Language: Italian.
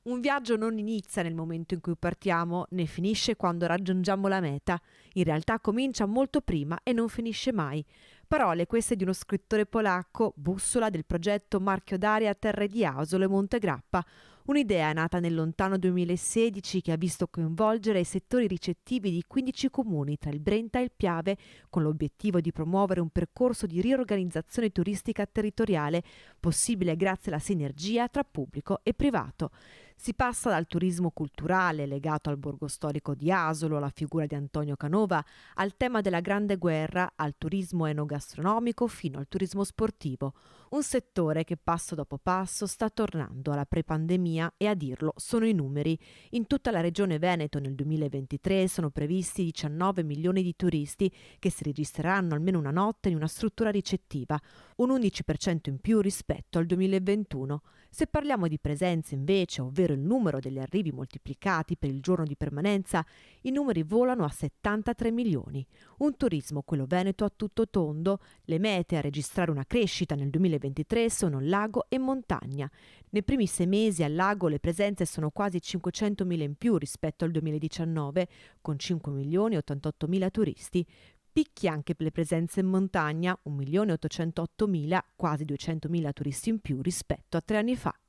Un viaggio non inizia nel momento in cui partiamo, né finisce quando raggiungiamo la meta. In realtà comincia molto prima e non finisce mai. Parole queste di uno scrittore polacco, bussola del progetto Marchio d'Aria Terre di Asolo e Monte Grappa. Un'idea nata nel lontano 2016 che ha visto coinvolgere i settori ricettivi di 15 comuni tra il Brenta e il Piave, con l'obiettivo di promuovere un percorso di riorganizzazione turistica territoriale, possibile grazie alla sinergia tra pubblico e privato. Si passa dal turismo culturale legato al borgo storico di Asolo, alla figura di Antonio Canova, al tema della Grande Guerra, al turismo enogastronomico fino al turismo sportivo. Un settore che passo dopo passo sta tornando alla pre-pandemia e a dirlo sono i numeri. In tutta la regione Veneto nel 2023 sono previsti 19 milioni di turisti che si registreranno almeno una notte in una struttura ricettiva, un 11% in più rispetto al 2021. Se parliamo di presenze invece, ovvero il numero degli arrivi moltiplicati per il giorno di permanenza, i numeri volano a 73 milioni. Un turismo, quello veneto, a tutto tondo. Le mete a registrare una crescita nel 2023 sono lago e montagna. Nei primi 6 mesi al lago le presenze sono quasi 500.000 in più rispetto al 2019, con 5 milioni e 88 mila turisti. Picchi anche per le presenze in montagna, 1.808.000, quasi 200.000 turisti in più rispetto a 3 anni fa.